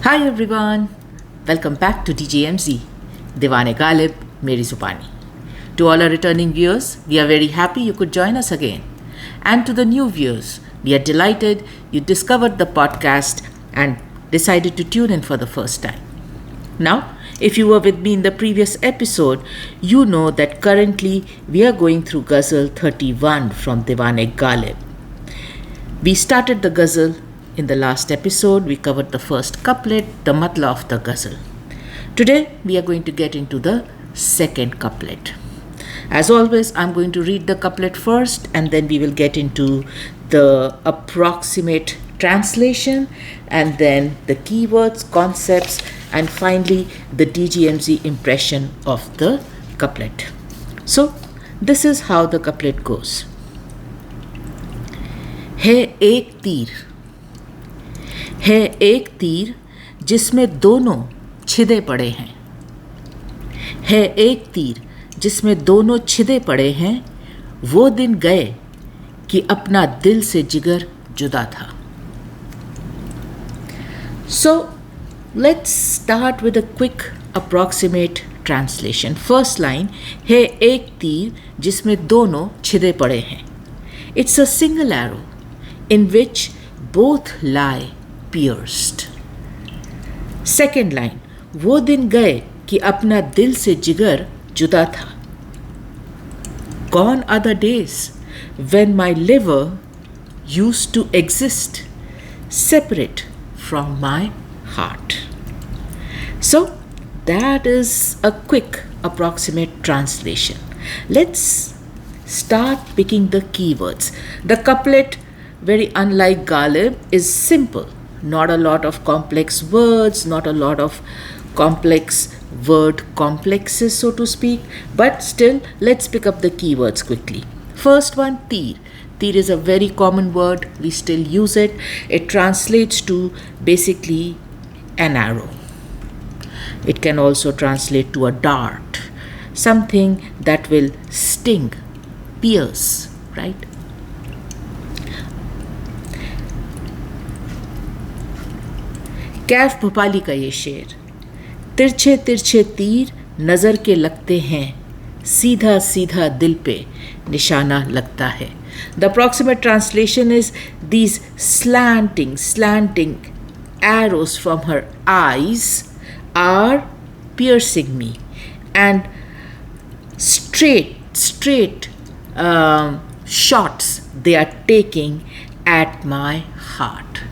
Hi everyone, welcome back to DJMZ, Diwane Galib, Meri Zubani. To all our returning viewers, we are very happy you could join us again. And to the new viewers, we are delighted you discovered the podcast and decided to tune in for the first time. Now, if you were with me in the previous episode, you know that currently we are going through Ghazal 31 from Diwane Galib. We started the ghazal in the last episode. We covered the first couplet, the matla of the ghazal. Today we are going to get into the second couplet. As always, I'm going to read the couplet first and then we will get into the approximate translation and then the keywords, concepts, and finally the DGMZ impression of the couplet. So, this is how the couplet goes. है एक तीर जिसमें दोनों छिदे पड़े हैं। है एक तीर जिसमें दोनों छिदे पड़े हैं। वो दिन गए कि अपना दिल से जिगर जुदा था। So let's start with a quick approximate translation. First line है एक तीर जिसमें दोनों छिदे पड़े हैं. It's a single arrow in which both lie pierced. Second line, वो दिन गए कि अपना दिल से जिगर जुदा था. Gone are the days when my liver used to exist separate from my heart. So that is a quick approximate translation. Let's start picking the keywords. The couplet, very unlike Galib, is simple. Not a lot of complex words, not a lot of complex word complexes, so to speak. But still, let's pick up the keywords quickly. First one, tir. Tir is a very common word. We still use it. It translates to basically an arrow. It can also translate to a dart, something that will sting, pierce, right? Kaif Bhopali का ये शेर, तिरछे तिरछे तीर नज़र के लगते हैं, सीधा सीधा दिल पे निशाना लगता है. The approximate translation is these slanting arrows from her eyes are piercing me, and straight shots they are taking at my heart.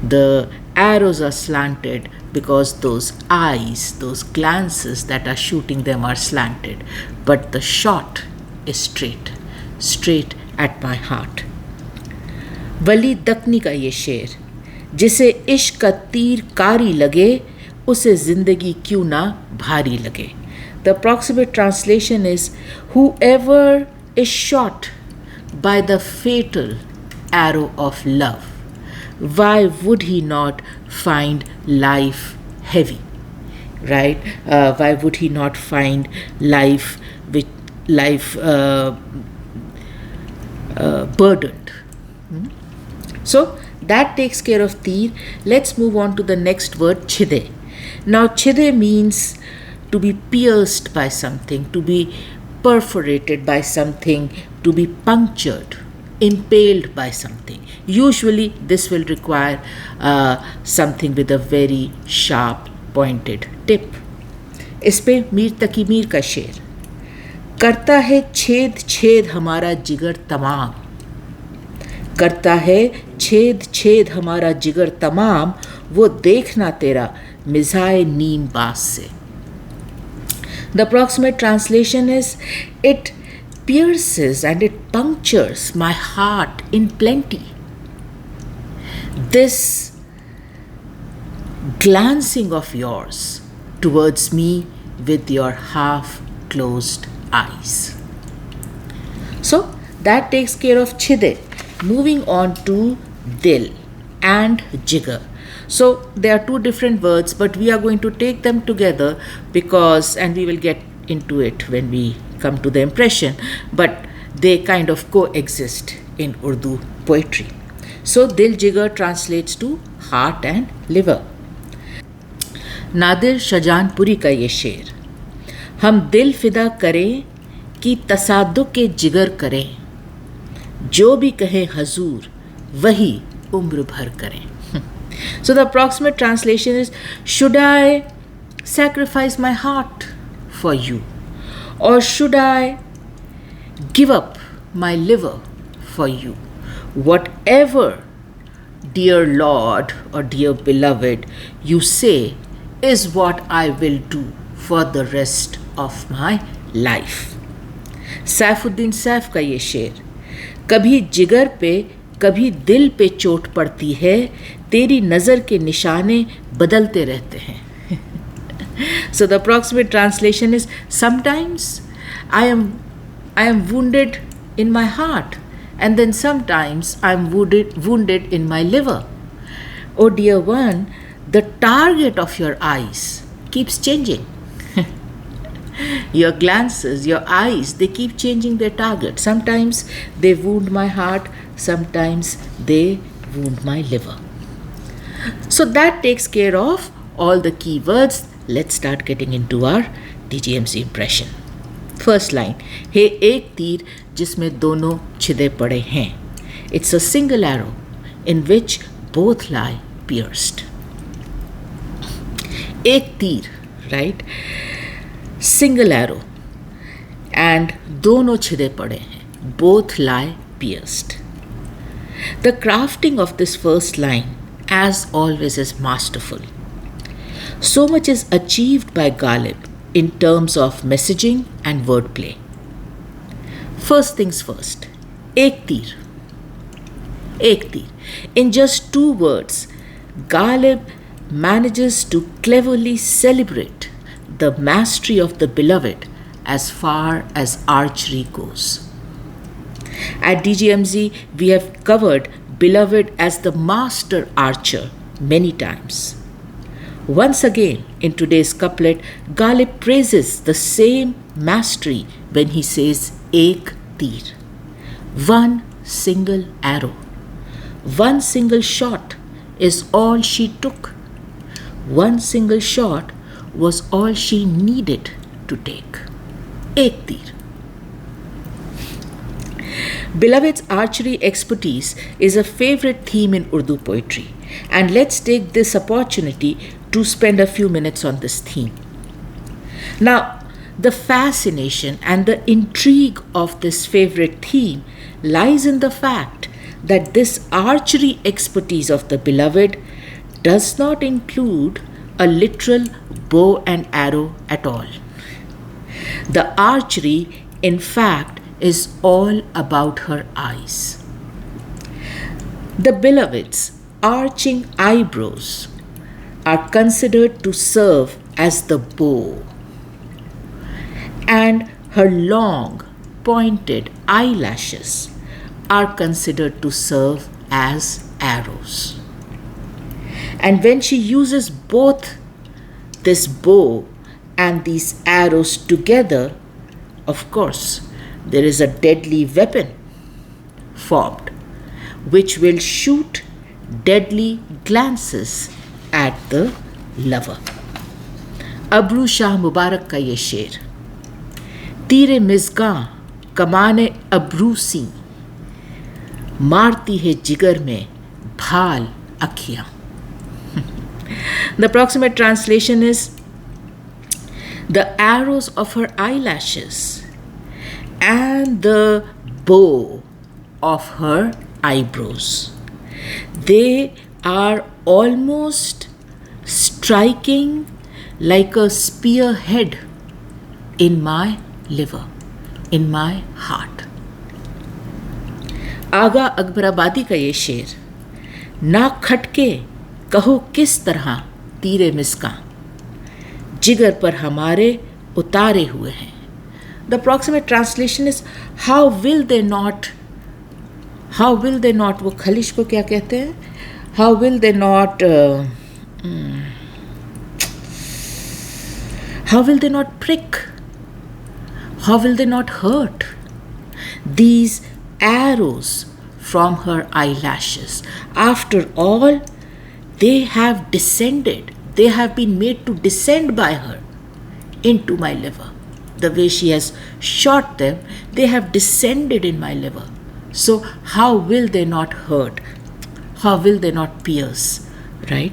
The arrows are slanted because those eyes, those glances that are shooting them are slanted, but the shot is straight at my heart. वली दक्नी का ये शेर, जिसे इश्क का तीर कारी लगे, उसे जिंदगी क्यों ना भारी लगे. The approximate translation is, whoever is shot by the fatal arrow of love, why would he not find life heavy, right? Why would he not find life burdened? So that takes care of tir. Let's move on to the next word, chide. Now chide means to be pierced by something, to be perforated by something, to be punctured, impaled by something. Usually this will require something with a very sharp pointed tip. इस पे मीर तकी मीर का शेर, करता है छेद छेद हमारा जिगर तमाम, करता है छेद हमारा जिगर तमाम, वो देखना तेरा मिजाए नीम बास से. The approximate translation is, it pierces and it punctures my heart in plenty. This glancing of yours towards me with your half-closed eyes. So that takes care of chide. Moving on to dil and jigar. So there are two different words, but we are going to take them together because, and we will get into it when we come to the impression, but they kind of coexist in Urdu poetry. So Dil Jigar translates to heart and liver. Nadir शाहजहानपुरी का ये शेर, हम दिल फिदा करें कि तसादुक के जिगर करें, जो भी कहे हजूर वही उम्र भर करें. So the approximate translation is, should I sacrifice my heart for you, or should I give up my liver for you? Whatever, dear Lord or dear beloved, you say is what I will do for the rest of my life. Saifuddin Saif का ये शेर, कभी जिगर पे कभी दिल पे चोट पड़ती है, तेरी नज़र के निशाने बदलते रहते हैं. So the approximate translation is, sometimes I am wounded in my heart, and then sometimes I am wounded in my liver. Oh dear one, the target of your eyes keeps changing. Your glances, your eyes, they keep changing their target. Sometimes they wound my heart, sometimes they wound my liver. So that takes care of all the key words. Let's start getting into our DGMC impression. First line, हे एक तीर जिसमें दोनों छिदे पड़े हैं. It's a single arrow in which both lie pierced. एक तीर, right? Single arrow, and दोनों छिदे पड़े हैं. Both lie pierced. The crafting of this first line, as always, is masterful. So much is achieved by Ghalib in terms of messaging and wordplay. First things first, ek teer. Ek teer. In just 2 words, Ghalib manages to cleverly celebrate the mastery of the beloved as far as archery goes. At DGMZ, we have covered beloved as the master archer many times. Once again, in today's couplet, Ghalib praises the same mastery when he says ek teer. One single arrow, one single shot is all she took. One single shot was all she needed to take. Ek teer. Beloved's archery expertise is a favorite theme in Urdu poetry, and let's take this opportunity to spend a few minutes on this theme. Now, the fascination and the intrigue of this favorite theme lies in the fact that this archery expertise of the beloved does not include a literal bow and arrow at all. The archery, in fact, is all about her eyes. The beloved's arching eyebrows are considered to serve as the bow, and her long, pointed eyelashes are considered to serve as arrows. And when she uses both this bow and these arrows together, of course, there is a deadly weapon formed which will shoot deadly glances at the lover. Abru Shah मुबारक का ये शेर, तीरे मिज़गां कमाने अबरू सी, मारती है जिगर में भाल अखियां. The approximate translation is, the arrows of her eyelashes and the bow of her eyebrows, they are almost striking like a spearhead in my liver, in my heart. आगा अकबराबादी का ये शेर, ना खटके कहो किस तरह तीरे मिस्का, जिगर पर हमारे उतारे हुए हैं. The approximate translation is, how will they not, वो खलिश को क्या कहते हैं, how will they not prick, how will they not hurt these arrows from her eyelashes? After all, they have descended they have been made to descend by her into my liver. The way she has shot them, they have descended in my liver. So how will they not hurt? How will they not pierce? Right?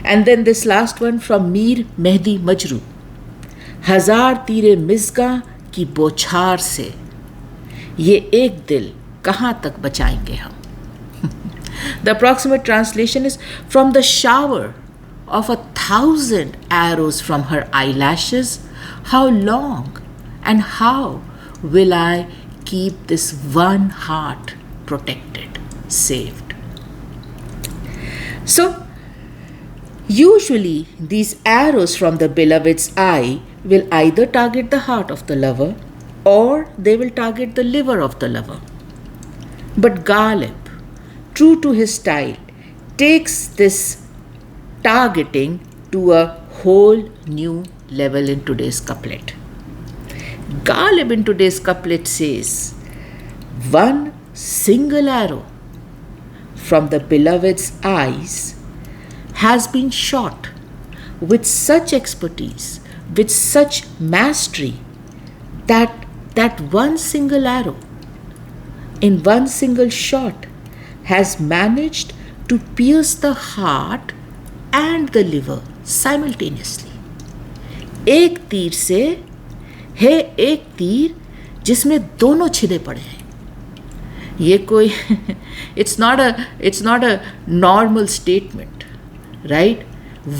And then this last one from Mir Mehdi Majru. हजार तीरे मिज़गा की बौछार से ये एक दिल कहाँ तक बचाएंगे हम. The approximate translation is, from the shower of 1,000 arrows from her eyelashes, how long and how will I keep this one heart protected, saved? So, usually these arrows from the beloved's eye will either target the heart of the lover or they will target the liver of the lover. But Ghalib, true to his style, takes this targeting to a whole new level in today's couplet. Ghalib in today's couplet says, one single arrow from the beloved's eyes has been shot with such expertise, with such mastery, that one single arrow in one single shot has managed to pierce the heart and the liver simultaneously. एक तीर से है एक तीर जिसमें दोनों छिदे पड़े हैं. ये कोई it's not a normal statement, right?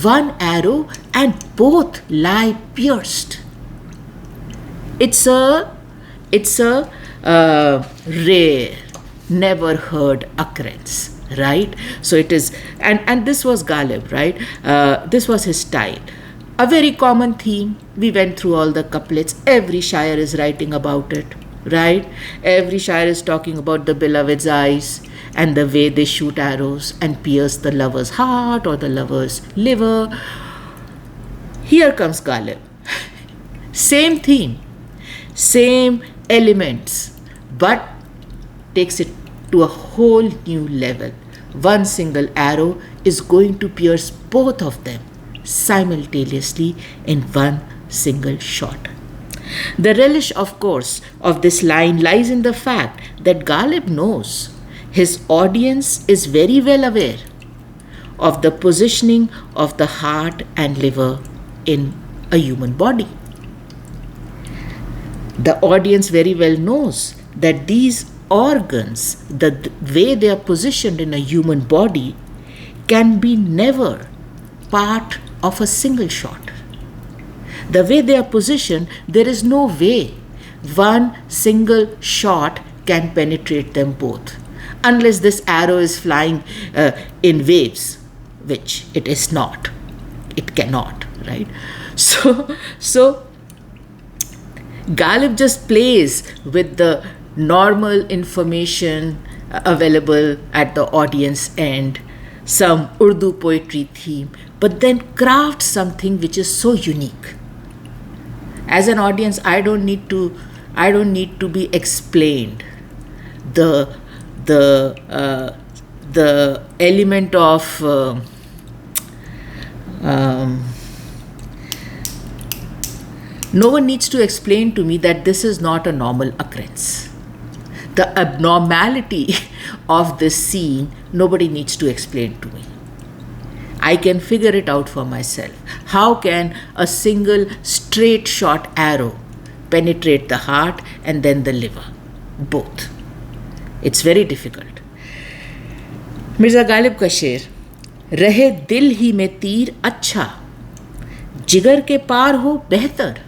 One arrow and both lie pierced. It's a rare, never heard occurrence, right? So it is, and this was Ghalib, right? This was his style. A very common theme. We went through all the couplets. Every shair is writing about it, right? Every shair is talking about the beloved's eyes and the way they shoot arrows and pierce the lover's heart or the lover's liver. Here comes Ghalib. Same theme, same elements, but takes it to a whole new level. One single arrow is going to pierce both of them simultaneously in one single shot. The relish, of course, of this line lies in the fact that Ghalib knows his audience is very well aware of the positioning of the heart and liver in a human body. The audience very well knows that these organs, the way they are positioned in a human body, can be never part of a single shot. The way they are positioned, there is no way one single shot can penetrate them both, unless this arrow is flying in waves, which it is not. It cannot, right? So Ghalib just plays with the normal information available at the audience end, some Urdu poetry theme, but then crafts something which is so unique. As an audience, I don't need to be explained. The element of no one needs to explain to me that this is not a normal occurrence. The abnormality of this scene, nobody needs to explain to me. I can figure it out for myself. How can a single straight shot arrow penetrate the heart and then the liver? Both. It's very difficult. Mirza Ghalib का शेर, रहे दिल ही में तीर अच्छा, जिगर के पार हो बेहतर,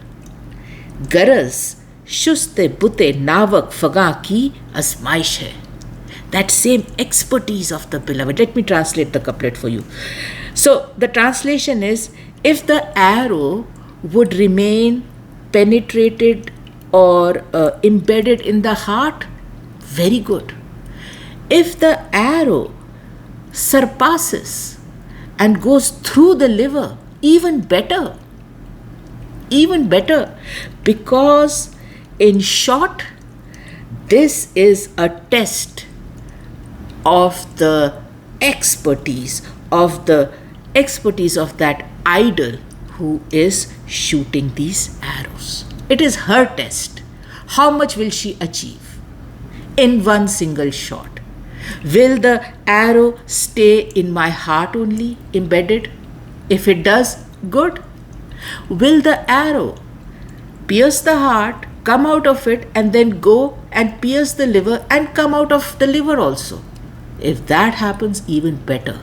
गरज शुस्ते बुते नावक फगा की आजमाइश है. That same expertise of the beloved. Let me translate the couplet for you. So the translation is, if the arrow would remain penetrated or embedded in the heart, very good. If the arrow surpasses and goes through the liver, even better. Even better. Because in short, this is a test of the expertise, of the expertise of that idol who is shooting these arrows. It is her test. How much will she achieve in one single shot? Will the arrow stay in my heart only, embedded? If it does, good. Will the arrow pierce the heart, come out of it, and then go and pierce the liver and come out of the liver also? If that happens, even better.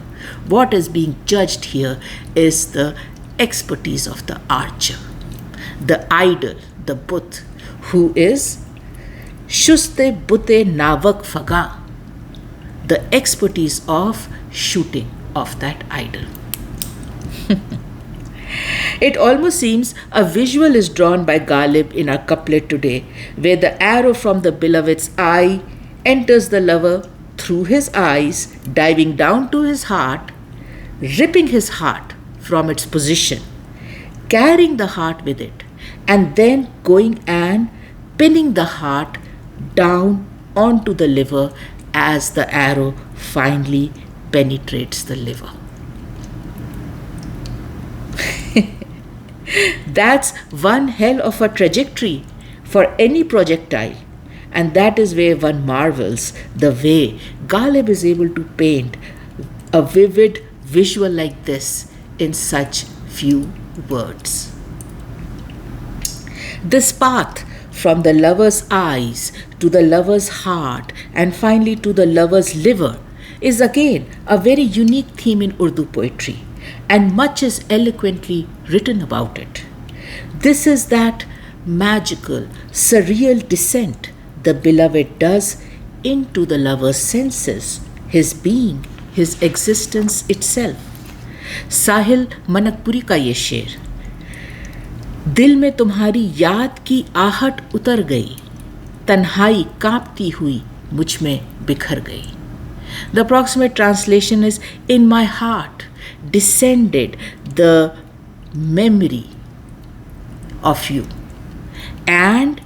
What is being judged here is the expertise of the archer, the idol, the Buddh, who is Shuste Bute Navak Faga, the expertise of shooting of that idol. It almost seems a visual is drawn by Ghalib in our couplet today, where the arrow from the beloved's eye enters the lover through his eyes, diving down to his heart, ripping his heart from its position, carrying the heart with it, and then going and pinning the heart down onto the liver as the arrow finally penetrates the liver. That's one hell of a trajectory for any projectile, and that is where one marvels the way Ghalib is able to paint a vivid visual like this in such few words. This path from the lover's eyes to the lover's heart and finally to the lover's liver is again a very unique theme in Urdu poetry, and much is eloquently written about it. This is that magical, surreal descent the beloved does into the lover's senses, his being, his existence itself. साहिल मनकपुरी का ये शेर, दिल में तुम्हारी याद की आहट उतर गई, तन्हाई कांपती हुई मुझ में बिखर गई. The approximate translation is, in my heart descended the memory of you, and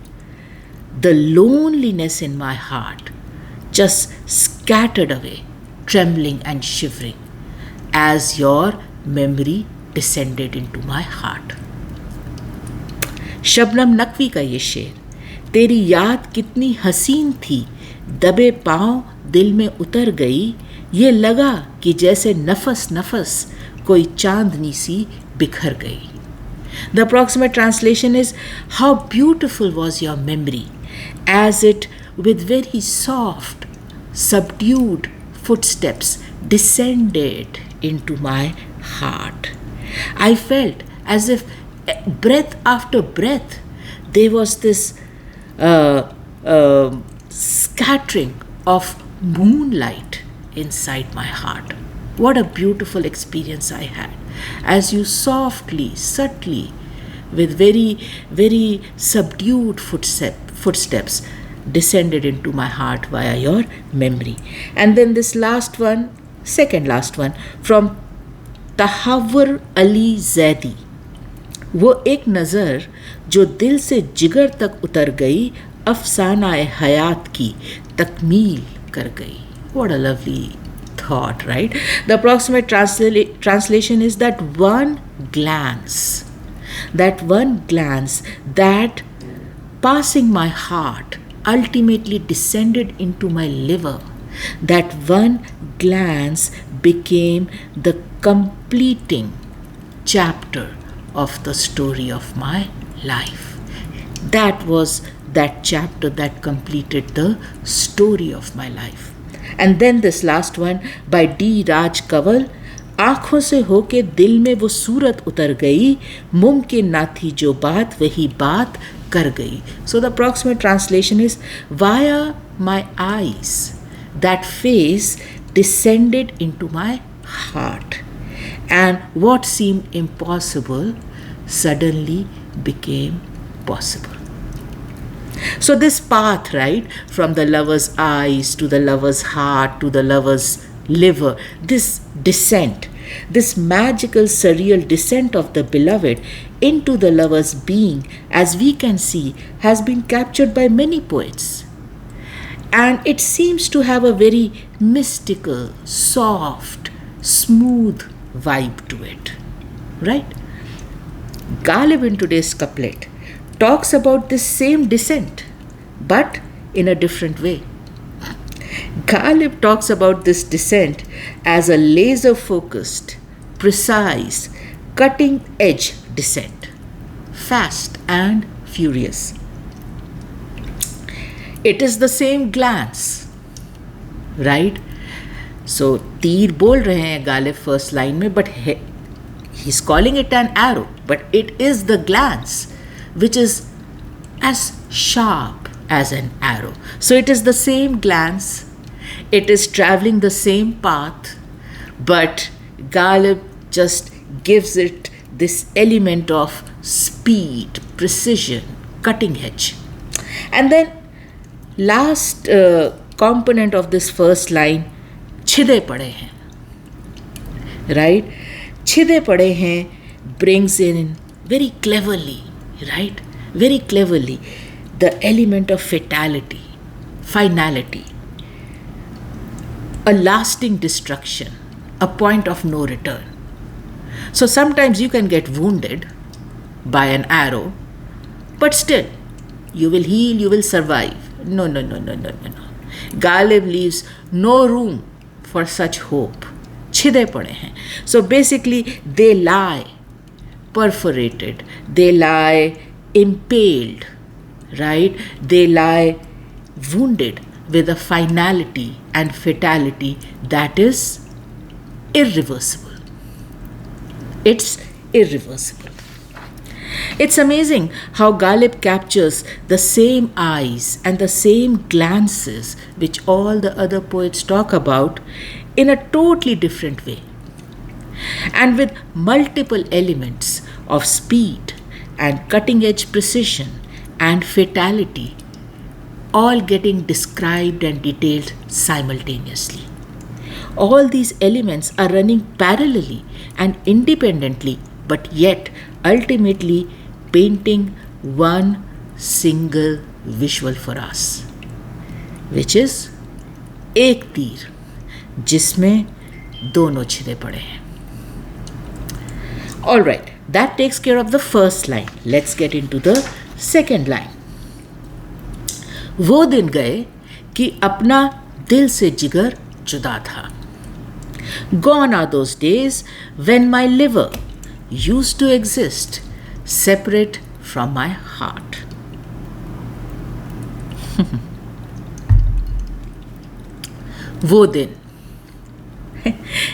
the loneliness in my heart just scattered away, trembling and shivering, as your memory descended into my heart. Shabnam Naqvi का ये शेर, तेरी याद कितनी हसीन थी, दबे पांव दिल में उतर गई, ये लगा कि जैसे नफस नफस कोई चांदनी सी बिखर गई. The approximate translation is, how beautiful was your memory, as it with very soft, subdued footsteps descended into my heart. I felt as if breath after breath there was this scattering of moonlight inside my heart. What a beautiful experience I had as you softly, subtly, with very, very subdued footsteps descended into my heart via your memory. And then this last one, second last one, from Tahawwur Ali Zaidi. वो एक नज़र जो दिल से जिगर तक उतर गई, अफसाना हयात की तकमील कर गई. What a lovely thought, right? The approximate translation is that one glance that passing my heart ultimately descended into my liver. That one glance became the completing chapter of the story of my life. That was that chapter that completed the story of my life. And then this last one by D. Raj Kaval, आँखों से होके दिल में वो सूरत उतर गई, मुमकिन ना थी जो बात वही बात कर गई. So the approximate translation is, via my eyes that face descended into my heart, and what seemed impossible suddenly became possible. So this path, right, from the lover's eyes to the lover's heart to the lover's liver, this descent, this magical surreal descent of the beloved into the lover's being, as we can see, has been captured by many poets. And it seems to have a very mystical, soft, smooth vibe to it, right? Ghalib in today's couplet talks about this same descent, but in a different way. Ghalib talks about this descent as a laser focused, precise, cutting edge descent, fast and furious. It is the same glance, right? So तीर बोल रहे हैं Ghalib first line में, but he's calling it an arrow, but it is the glance which is as sharp as an arrow. So it is the same glance, it is traveling the same path, but Ghalib just gives it this element of speed, precision, cutting edge. And then last component of this first line, छिदे पड़े हैं, right? छिदे पड़े हैं brings in very cleverly, right? Very cleverly the element of fatality, finality, a lasting destruction, a point of no return. So sometimes you can get wounded by an arrow, but still you will heal, you will survive. No. Ghalib leaves no room for such hope. छिदे पड़े हैं. So basically they lie perforated, they lie impaled, right? They lie wounded with a finality and fatality that is irreversible. It's irreversible. It's amazing how Ghalib captures the same eyes and the same glances which all the other poets talk about in a totally different way, and with multiple elements of speed and cutting edge precision and fatality all getting described and detailed simultaneously. All these elements are running parallelly and independently, but yet ultimately painting one single visual for us, which is एक तीर जिसमें दोनों छिदे पड़े हैं. All right, that takes care of the first line. Let's get into the second line. वो दिन गए कि अपना दिल से जिगर जुदा था. Gone are those days when my liver used to exist separate from my heart. वो दिन.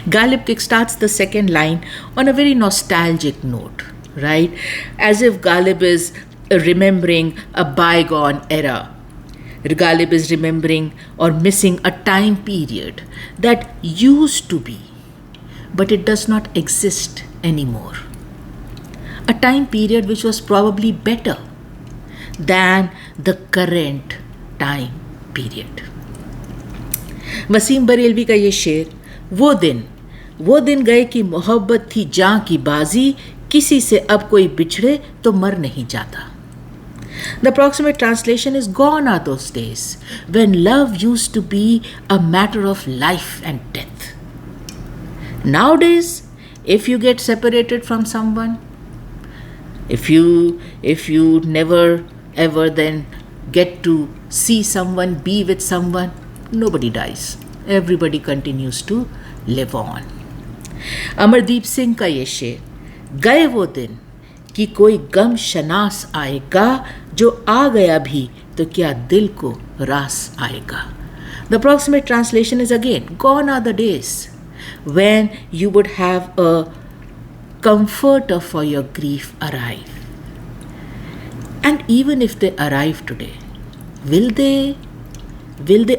Ghalib kickstarts the second line on a very nostalgic note, right? As if Ghalib is remembering a bygone era. Ghalib is remembering or missing a time period that used to be, but it does not exist anymore. A time period which was probably better than the current time period. Wasim Barelvi का ये शेर, वो दिन गए कि मोहब्बत थी जां की बाजी, किसी से अब कोई बिछड़े तो मर नहीं जाता. The approximate translation is, gone are those days when love used to be a matter of life and death. Nowadays, if you get separated from someone, if you never ever then get to see someone, be with someone, nobody dies. Everybody continues to live on. Amardeep Singh का ये शेर, गए वो दिन कि कोई गम शनास आएगा, जो आ गया भी तो क्या दिल को रास आएगा. The approximate translation is again, gone are the days when you would have a comforter for your grief arrive. And even if they arrive today, will they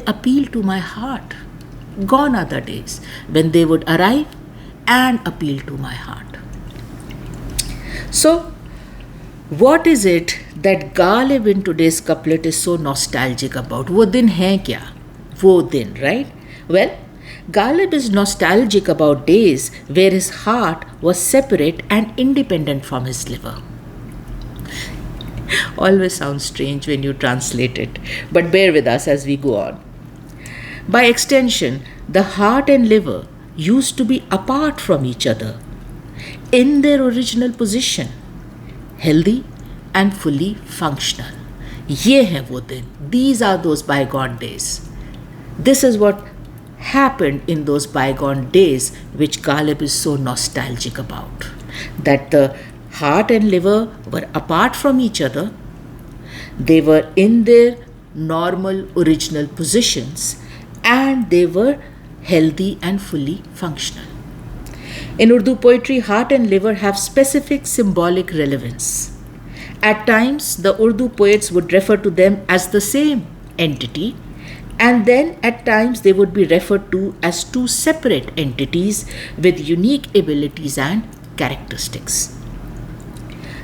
appeal to my heart? Gone are the days when they would arrive and appeal to my heart. So, what is it that Ghalib in today's couplet is so nostalgic about? वो दिन है क्या? वो दिन, right? Well, Ghalib is nostalgic about days where his heart was separate and independent from his liver. Always sounds strange when you translate it, but bear with us as we go on. By extension, the heart and liver used to be apart from each other in their original position, healthy and fully functional. ये हैं वो दिन. These are those bygone days. This is what happened in those bygone days, which Ghalib is so nostalgic about. That the heart and liver were apart from each other. They were in their normal original positions and they were healthy and fully functional. In Urdu poetry, heart and liver have specific symbolic relevance. At times, the Urdu poets would refer to them as the same entity, and then at times they would be referred to as two separate entities with unique abilities and characteristics.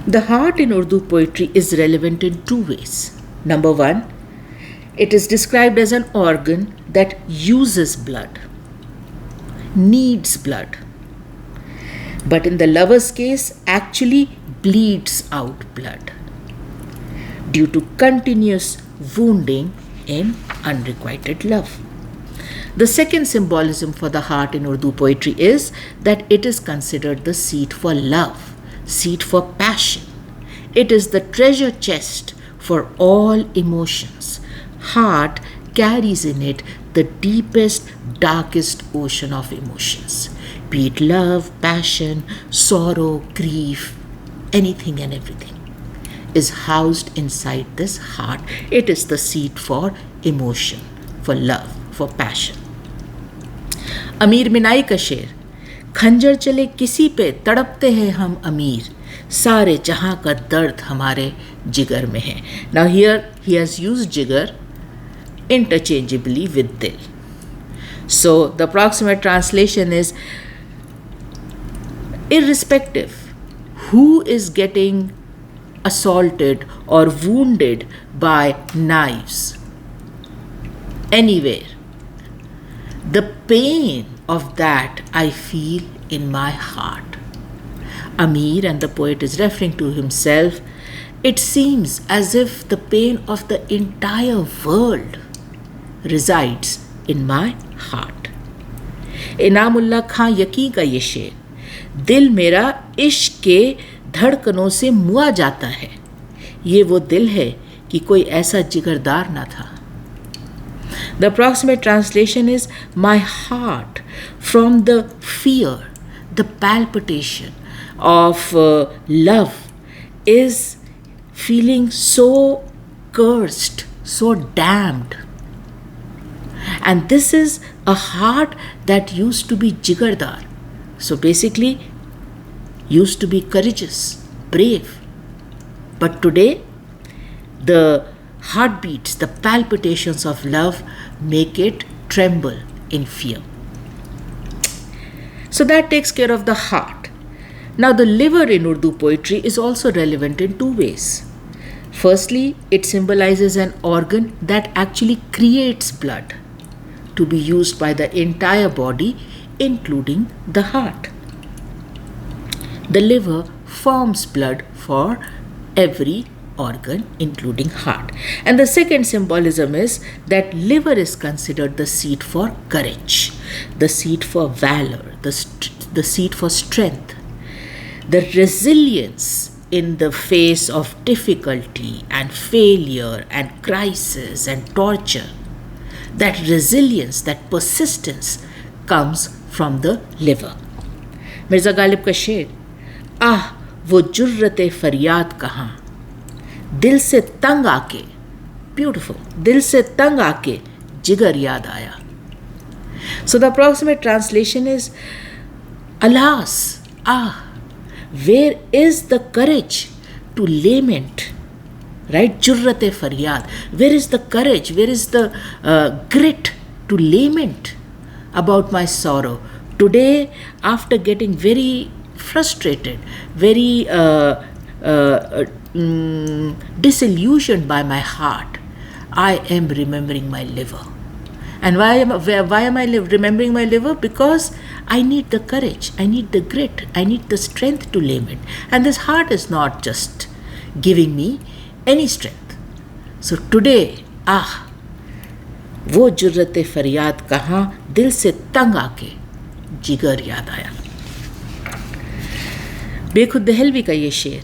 The heart in Urdu poetry is relevant in two ways. Number one, it is described as an organ that uses blood, needs blood, but in the lover's case actually bleeds out blood due to continuous wounding in unrequited love. The second symbolism for the heart in Urdu poetry is that it is considered the seat for love, seat for passion. It is the treasure chest for all emotions. Heart carries in it the deepest, darkest ocean of emotions, be it love, passion, sorrow, grief, anything and everything is housed inside this heart. It is the seat for emotion, for love, for passion. अमीर मिनाई का शेर, खंजर चले किसी पे तड़पते हैं हम अमीर, सारे जहां का दर्द हमारे जिगर में है. Now here he has used jigar interchangeably with dil. So the approximate translation is, irrespective who is getting assaulted or wounded by knives anywhere, the pain of that I feel in my heart. Amir, and the poet is referring to himself, it seems as if the pain of the entire world resides in my heart. Inamullah खां यकी का ये शेर, दिल मेरा इश्क के धड़कनों से मुआ जाता है, ये वो दिल है कि कोई ऐसा जिगरदार ना था. The approximate translation is, my heart, from the fear, the palpitation of love, is feeling so cursed, so damned. And this is a heart that used to be jigardar. So basically, used to be courageous, brave. But today, the heartbeats, the palpitations of love make it tremble in fear. So that takes care of the heart. Now the liver in Urdu poetry is also relevant in two ways. Firstly, it symbolizes an organ that actually creates blood to be used by the entire body, including the heart. The liver forms blood for every organ, including heart. And the second symbolism is that liver is considered the seat for courage, the seat for valor, the seat for strength, the resilience in the face of difficulty and failure and crisis and torture. That resilience, that persistence comes from the liver. Mirza Ghalib का शेर, आह वो जुर्रते फरियाद कहाँ, दिल से तंग आके, beautiful, दिल से तंग आके जिगर याद आया. So the approximate translation is, alas, where is the courage to lament? Right? Jurrate faryad. Where is the courage? Where is the grit to lament about my sorrow? Today, after getting very frustrated, very disillusioned by my heart, I am remembering my liver. And why am I remembering my liver? Because I need the courage, I need the grit, I need the strength to lament. And this heart is not just giving me any strength. So today, वो जुर्रते फरियाद कहाँ, दिल से तंग आके जिगर याद आया। बेखुद दहलवी का ये शेर,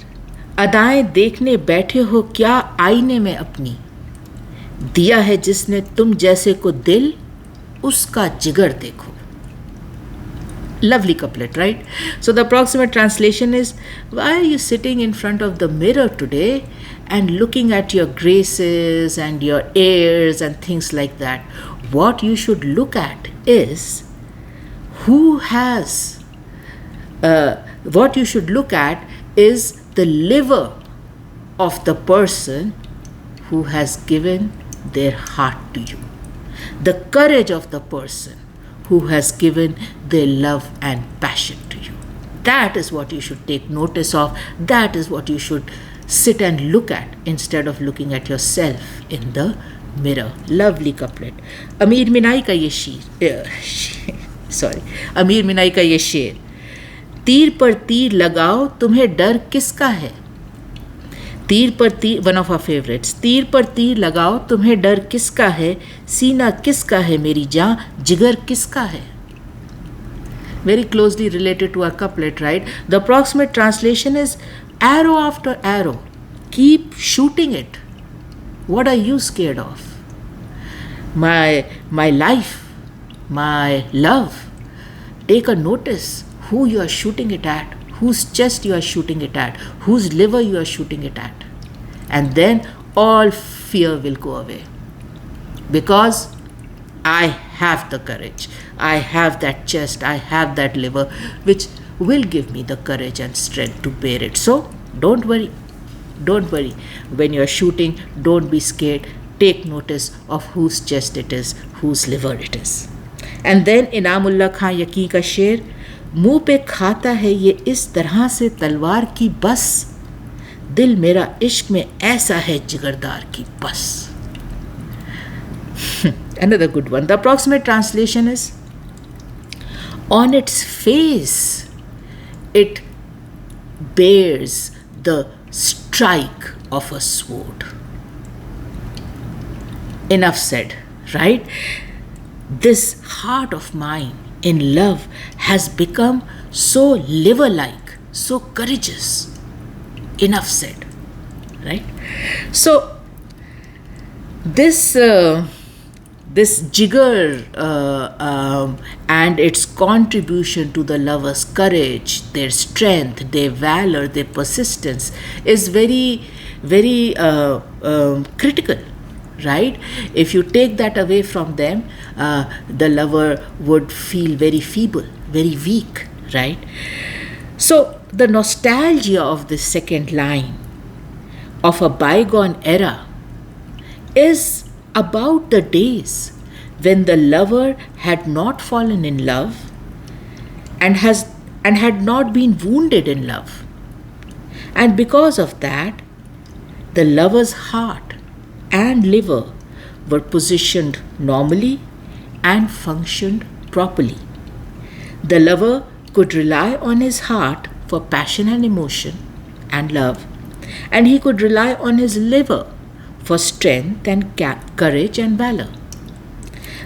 अदाएं देखने बैठे हो क्या आईने में अपनी, दिया है जिसने तुम जैसे को दिल, उसका जिगर देखो। Lovely couplet, right? So the approximate translation is, why are you sitting in front of the mirror today and looking at your graces and your airs and things like that? What you should look at is what you should look at is the liver of the person who has given their heart to you, the courage of the person who has given their love and passion to you. That is what you should take notice of. That is what you should sit and look at instead of looking at yourself in the mirror. Lovely couplet. अमीर मिनाई का ये शेर, तीर पर तीर लगाओ तुम्हें डर किसका है, तीर पर तीर, वन ऑफ आवर फेवरेट्स, तीर पर तीर लगाओ तुम्हें डर किसका है, सीना किसका है मेरी जान, जिगर किसका है. Very closely related to our couplet, right? The approximate translation is arrow after arrow, keep shooting it. What are you scared of? My life, my love. Take a notice who you are shooting it at, whose chest you are shooting it at, whose liver you are shooting it at. And then all fear will go away. Because I have the courage, I have that chest, I have that liver, which will give me the courage and strength to bear it. So don't worry. Don't worry. When you are shooting, don't be scared. Take notice of whose chest it is, whose liver it is. And then Inamullah खां यकी का शेर, मुंह पे खाता है ये इस तरह से तलवार की बस, दिल मेरा इश्क में ऐसा है जिगरदार की बस. Another good one. The approximate translation is, on its face it bears the strike of a sword. Enough said, right? This heart of mine in love has become so liver-like, so courageous. Enough said, right? So this jigar and its contribution to the lover's courage, their strength, their valor, their persistence is very, very critical, right? If you take that away from them, the lover would feel very feeble, very weak, right? So the nostalgia of this second line of a bygone era is about the days when the lover had not fallen in love and had not been wounded in love. And because of that, the lover's heart and liver were positioned normally and functioned properly. The lover could rely on his heart for passion and emotion and love, and he could rely on his liver for strength and courage and valor.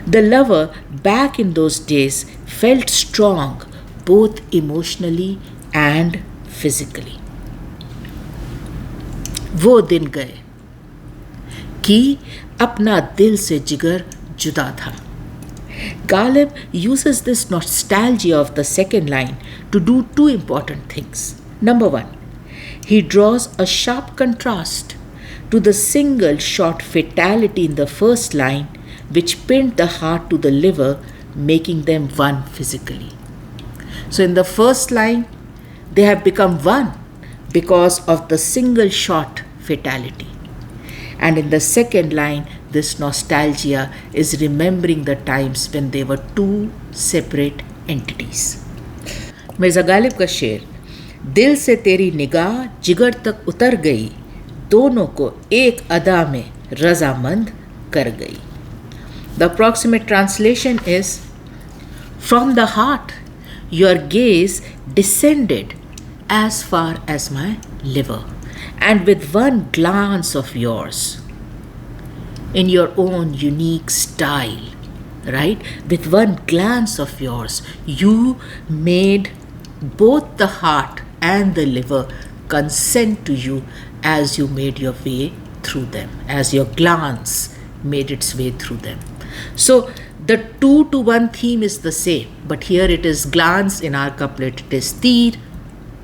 The lover back in those days felt strong both emotionally and physically. वो दिन गए कि अपना दिल से जिगर जुदा था. Ghalib uses this nostalgia of the second line to do two important things. Number one, he draws a sharp contrast to the single shot fatality in the first line, which pinned the heart to the liver, making them one physically. So in the first line, they have become one because of the single shot fatality. And in the second line, this nostalgia is remembering the times when they were two separate entities. Mirza Ghalib का शेर, दिल से तेरी निगाह जिगर तक उतर गई, दोनों को एक अदा में रजामंद कर गई. The approximate translation is, from the heart your gaze descended as far as my liver, and with one glance of yours, in your own unique style, right? With one glance of yours, you made both the heart and the liver consent to you as you made your way through them, as your glance made its way through them. So the 2 to 1 theme is the same, but here it is glance, in our couplet it is tir.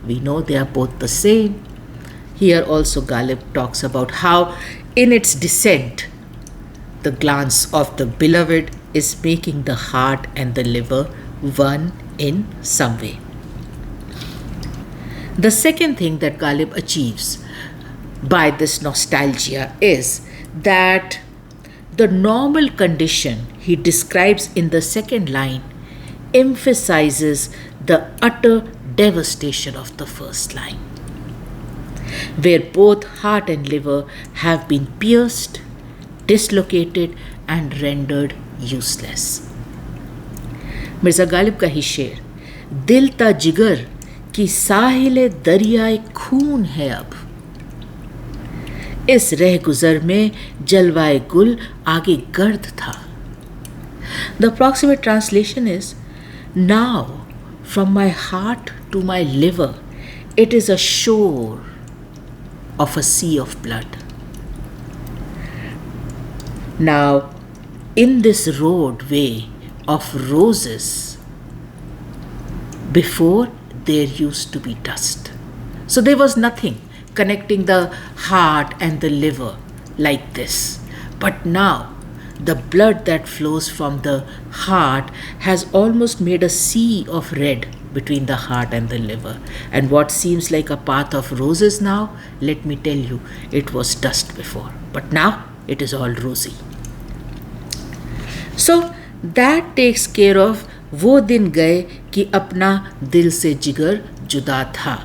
We know they are both the same. Here also Ghalib talks about how in its descent, the glance of the beloved is making the heart and the liver one in some way. The second thing that Ghalib achieves by this nostalgia is that the normal condition he describes in the second line emphasizes the utter devastation of the first line, where both heart and liver have been pierced, dislocated, and rendered useless. Mirza Ghalib का ही शेर, दिल ता जिगर की साहिल दरियाए खून है अब, इस रह गुजर में जलवाए गुल आगे गर्द था. The approximate translation is, now from my heart to my liver it is a shore of a sea of blood. Now in this roadway of roses, before there used to be dust. So there was nothing connecting the heart and the liver like this. But now the blood that flows from the heart has almost made a sea of red between the heart and the liver. And what seems like a path of roses now, let me tell you, it was dust before. But now it is all rosy. So that takes care of वो दिन गए कि अपना दिल से जिगर जुदा था.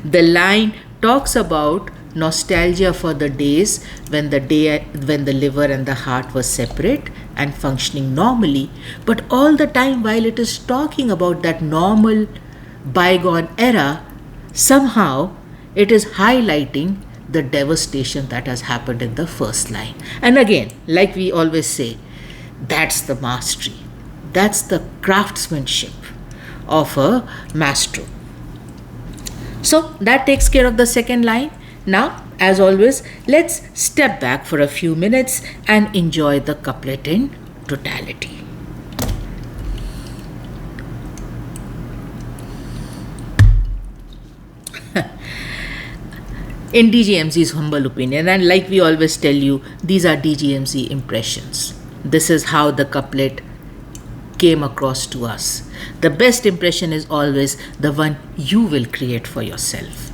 The line talks about nostalgia for the days when the liver and the heart were separate and functioning normally, but all the time while it is talking about that normal bygone era, somehow it is highlighting the devastation that has happened in the first line. And again, like we always say, that's the mastery. That's the craftsmanship of a maestro. So that takes care of the second line. Now, as always, let's step back for a few minutes and enjoy the couplet in totality. In DGMZ's humble opinion, and like we always tell you, these are DGMZ impressions. This is how the couplet came across to us. The best impression is always the one you will create for yourself,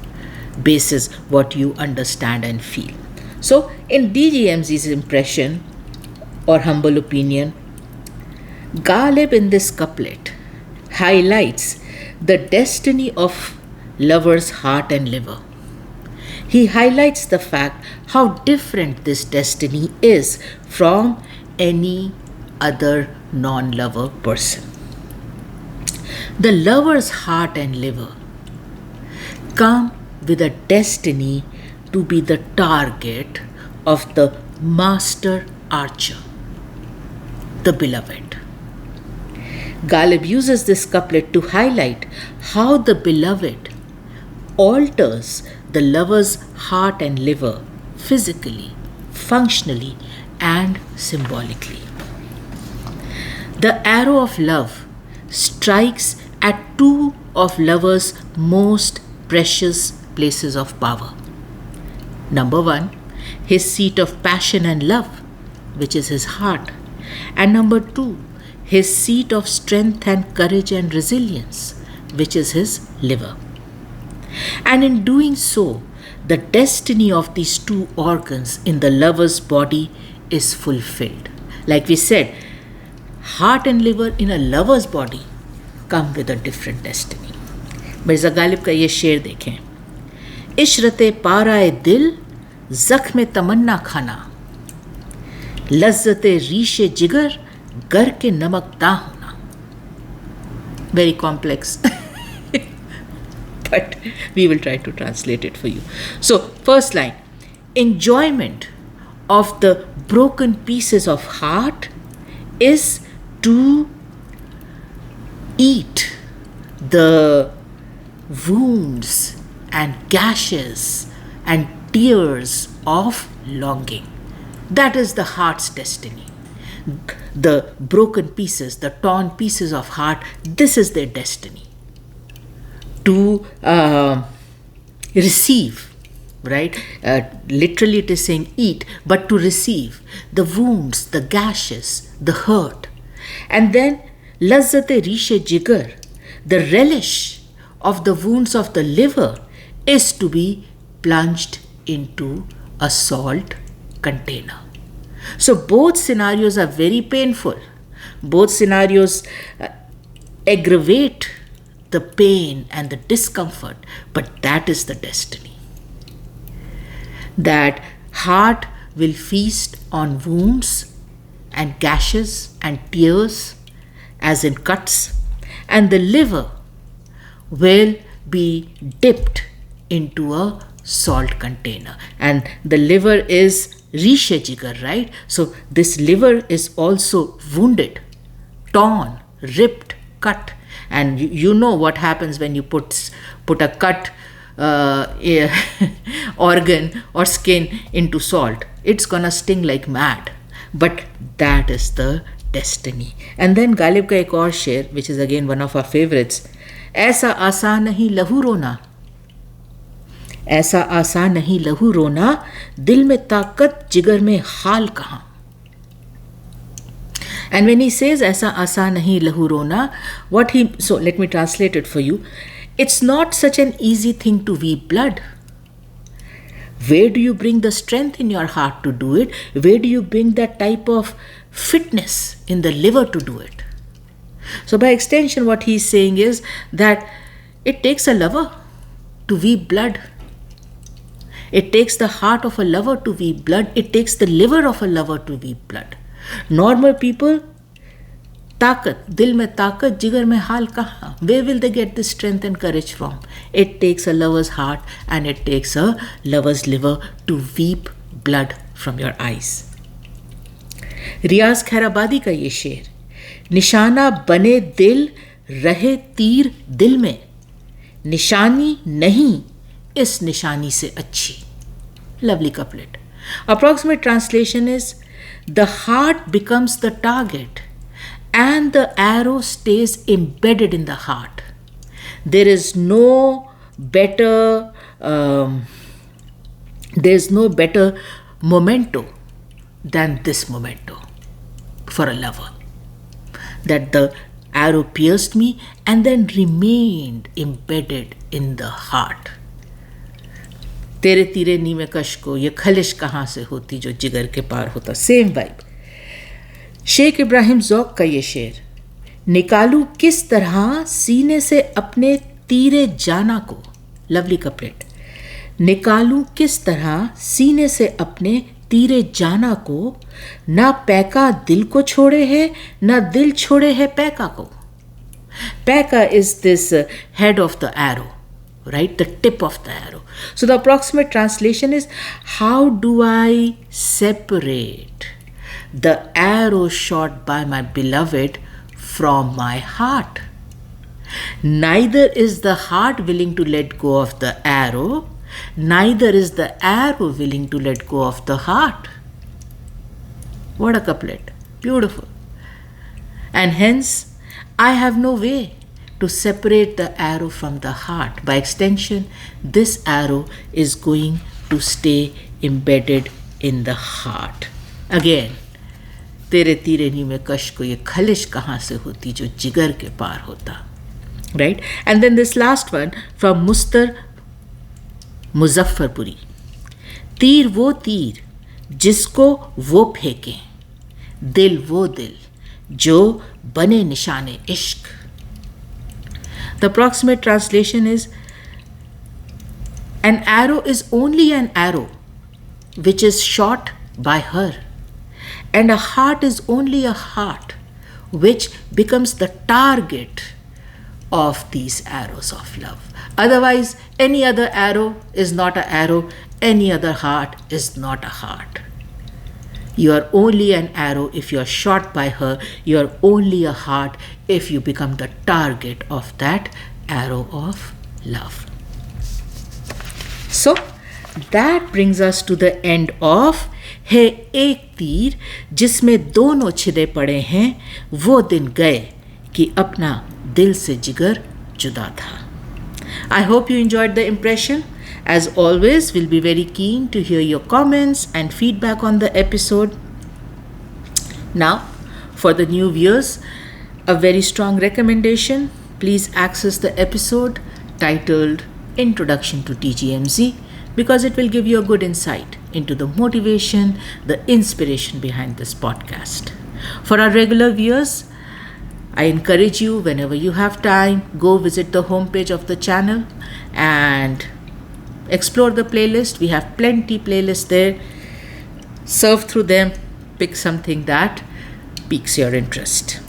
basis what you understand and feel. So, in DGMZ's impression or humble opinion, Ghalib in this couplet highlights the destiny of lover's heart and liver. He highlights the fact how different this destiny is from any other non-lover person. The lover's heart and liver come with a destiny to be the target of the master archer, the beloved. Ghalib uses this couplet to highlight how the beloved alters the lover's heart and liver physically, functionally, and symbolically. The arrow of love strikes at two of lover's most precious places of power. Number one, his seat of passion and love, which is his heart. And number two, his seat of strength and courage and resilience, which is his liver. And in doing so, the destiny of these two organs in the lover's body is fulfilled. Like we said, heart and liver in a lover's body come with a different destiny. Mirza Ghalib का ये शेर देखें, इशरते पाराए दिल ज़ख्म तमन्ना खाना, लज्जते रीशे जिगर गर के नमकदा होना. Very complex. But we will try to translate it for you. So, first line, enjoyment of the broken pieces of heart is to eat the wounds and gashes and tears of longing. That is the heart's destiny. The broken pieces, the torn pieces of heart, this is their destiny. To receive, right? Literally it is saying eat, but to receive the wounds, the gashes, the hurt. And then lazzate rishe jigar, the relish of the wounds of the liver, is to be plunged into a salt container. So both scenarios are very painful. Both scenarios aggravate the pain and the discomfort, but that is the destiny. That heart will feast on wounds and gashes and tears, as in cuts, and the liver will be dipped into a salt container. And the liver is rishe jigar, right? So this liver is also wounded, torn, ripped, cut. And you know what happens when you put a cut organ or skin into salt. It's gonna sting like mad. But that is the destiny. And then Ghalib ka ek aur sher, which is again one of our favorites. ऐसा आसान नहीं लहू रोना, ऐसा आसान नहीं लहू रोना, दिल में ताकत जिगर में हाल कहाँ. And when he says ऐसा आसान नहीं लहू रोना, so let me translate it for you. It's not such an easy thing to weep blood. Where do you bring the strength in your heart to do it? Where do you bring that type of fitness in the liver to do it? So by extension, what he's saying is that it takes a lover to weep blood. It takes the heart of a lover to weep blood. It takes the liver of a lover to weep blood. Normal people, takat, dil mein takat, jigar mein hal kahan? Where will they get this strength and courage from? It takes a lover's heart and it takes a lover's liver to weep blood from your eyes. Riaz Khairabadi ka ye sher. निशाना बने दिल रहे तीर दिल में, निशानी नहीं इस निशानी से अच्छी. Lovely couplet. Approximate translation is, the heart becomes the target and the arrow stays embedded in the heart. There is no better memento than this memento for a lover. That the arrow pierced me and then remained embedded in the heart. तेरे तीरे नीमे कश को ये खलिश कहाँ से होती जो जिगर के पार होता. Same vibe. शेख इब्राहिम ज़ौक़ का ये शेर. निकालूं किस तरह सीने से अपने तीरे जाना को. Lovely couplet. निकालूं किस तरह सीने से अपने तीरे जाना को, ना पैका दिल को छोड़े है ना दिल छोड़े है पैका को. Peka is this head of the arrow, right? The tip of the arrow. So the approximate translation is, how do I separate the arrow shot by my beloved from my heart? Neither is the heart willing to let go of the arrow, neither is the arrow willing to let go of the heart. What a couplet. Beautiful. And hence, I have no way to separate the arrow from the heart. By extension, this arrow is going to stay embedded in the heart. Again, तेरे तीरे नी में कश को ये खलिश कहाँ से होती जो जिगर के पार होता. Right? And then this last one from Mustar Muzaffarpuri. तीर वो तीर जिसको वो फेंके, दिल वो दिल जो बने निशाने इश्क. The approximate translation is, an arrow is only an arrow which is shot by her, and a heart is only a heart which becomes the target of these arrows of love. Otherwise, any other arrow is not an arrow, any other heart is not a heart. You are only an arrow if you are shot by her. You are only a heart if you become the target of that arrow of love. So, that brings us to the end of है एक तीर जिसमें दोनों छिदे पड़े हैं, वो दिन गए कि अपना दिल से जिगर जुदा था. I hope you enjoyed the impression. As always, we'll be very keen to hear your comments and feedback on the episode. Now, for the new viewers, a very strong recommendation. Please access the episode titled Introduction to TGMZ, because it will give you a good insight into the motivation, the inspiration behind this podcast. For our regular viewers, I encourage you, whenever you have time, go visit the homepage of the channel and explore the playlist. We have plenty playlists there. Surf through them, pick something that piques your interest.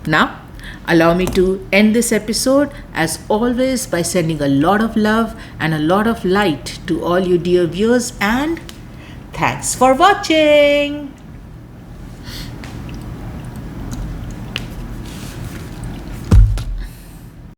Now, allow me to end this episode as always by sending a lot of love and a lot of light to all you dear viewers, and thanks for watching.